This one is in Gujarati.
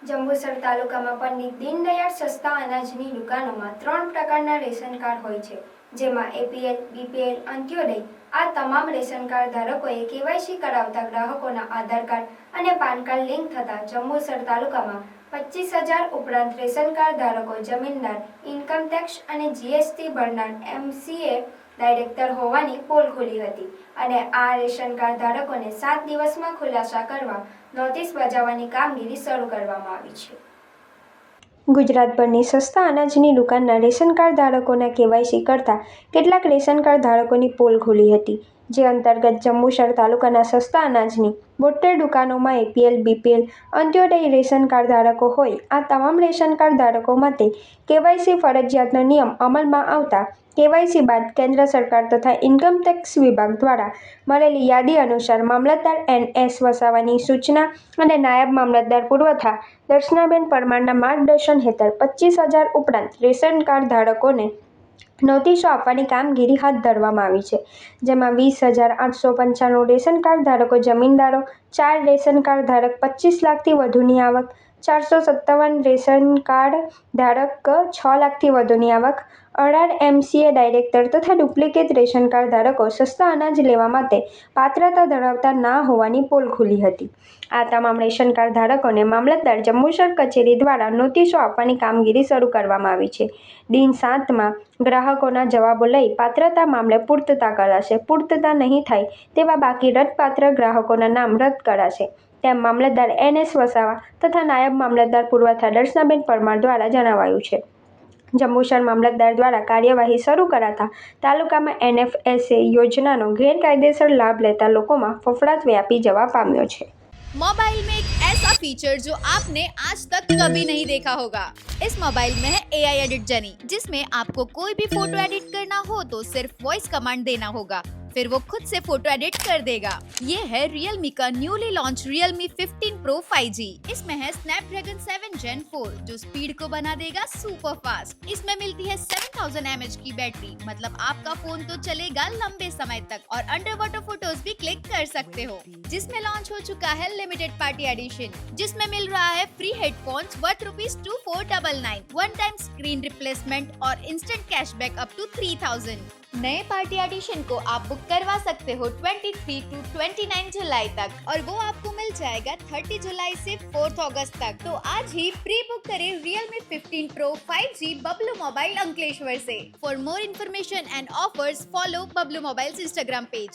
જંબુસર તાલુકામાં પંડિત દીનદયાળ સસ્તા અનાજની દુકાનોમાં 3 પ્રકારના રેશન કાર્ડ હોય છે, જેમાં એપીએલ, બીપીએલ, અંત્યોદય આ તમામ રેશન કાર્ડ ધારકોએ કેવાયસી કરાવતા ગ્રાહકોના આધાર કાર્ડ અને પાન કાર્ડ લિંક થતાં જંબુસર તાલુકામાં 25,000 ઉપરાંત રેશન કાર્ડ ધારકો જમીનદાર, ઇન્કમટેક્સ અને જીએસટી ભરનાર એમસીએ ડાયરેક્ટર હોવાની પોલ ખુલી હતી અને આ રેશન કાર્ડ ધારકોને 7 દિવસમાં ખુલાસા કરવા નોટિસ બજાવવાની કામગીરી શરૂ કરવામાં આવી છે. ગુજરાતભરની સસ્તા અનાજની દુકાનના રેશન કાર્ડ ધારકોના કેવાયસી કરતા કેટલાક રેશન કાર્ડ ધારકોની પોલ ખુલી હતી, જે અંતર્ગત જંબુસર તાલુકાના સસ્તા અનાજની 72 દુકાનોમાં એપીએલ, બીપીએલ, અંત્યોદય રેશન કાર્ડ ધારકો હોય આ તમામ રેશન કાર્ડ ધારકો માટે કેવાયસી ફરજિયાતનો નિયમ અમલમાં આવતા કેવાયસી બાદ કેન્દ્ર સરકાર તથા ઇન્કમટેક્સ વિભાગ દ્વારા મળેલી યાદી અનુસાર મામલતદાર એન.એસ. વસાવાની સૂચના અને નાયબ મામલતદાર પુરવઠા દર્શનાબેન પરમારના માર્ગદર્શન હેઠળ 25,000 ઉપરાંત રેશન કાર્ડ ધારકોને નોટિસો આપવાની કામગીરી હાથ ધરવામાં આવી છે, જેમાં 20,895 રેશન કાર્ડ ધારકો જમીનદારો, 4 રેશન કાર્ડ ધારક 25 લાખથી વધુની આવક, 457 રેશન કાર્ડ ધારક 6 લાખથી વધુની આવક, 18 એમસીએ ડાયરેક્ટર તથા ડુપ્લિકેટ રેશન કાર્ડ ધારકો સસ્તા અનાજ લેવા માટે પાત્રતા ધરાવતા ના હોવાની પોલ ખુલી હતી. આ તમામ રેશન કાર્ડ ધારકોને મામલતદાર જંબુસર કચેરી દ્વારા નોટિસો આપવાની કામગીરી શરૂ કરવામાં આવી છે. દિન 7માં ગ્રાહકોના જવાબો લઈ પાત્રતા મામલે પૂર્તતા કરાશે. પૂર્તતા નહીં થાય તેવા બાકી રદપાત્ર ગ્રાહકોના નામ રદ કરાશે, તેમ મામલતદાર એન.એસ. વસાવા તથા નાયબ મામલતદાર પુરવઠા દર્શનાબેન પરમાર દ્વારા જણાવાયું છે. જંબુસર મામલતદાર દ્વારા કાર્યવાહી શરૂ કરાતા તાલુકામાં એનએફએસએ યોજનાનો ગેરકાયદેસર લાભ લેતા લોકોમાં ફફડાટ व्यापी जवा पाम्यो છે. मोबाइल में एक ऐसा फीचर जो आपने आज तक कभी नहीं देखा होगा. इस मोबाइल में है AI एडिट जनी, जिसमें आपको कोई भी फोटो एडिट करना हो तो सिर्फ वॉइस कमांड देना होगा, फिर वो खुद से फोटो एडिट कर देगा. ये है Realme का newly launch Realme 15 Pro 5G. इसमें है Snapdragon 7 Gen 4 जो स्पीड को बना देगा सुपर फास्ट. इसमें मिलती है 7000 mAh की बैटरी, मतलब आपका फोन तो चलेगा लंबे समय तक और अंडर वाटर फोटोज भी क्लिक कर सकते हो. जिसमें लॉन्च हो चुका है लिमिटेड पार्टी एडिशन, जिसमें मिल रहा है free headphones worth ₹2499, one time screen replacement और इंस्टेंट कैशबैक अप टू 3000. नए पार्टी एडिशन को आप बुक करवा सकते हो 23 to 29 जुलाई तक और वो आपको मिल जाएगा 30 जुलाई से 4 अगस्त तक. तो आज ही प्री बुक करें Realme 15 Pro 5G Bablu mobile Ankleshwar से. For more information and offers follow Bablu mobiles Instagram page.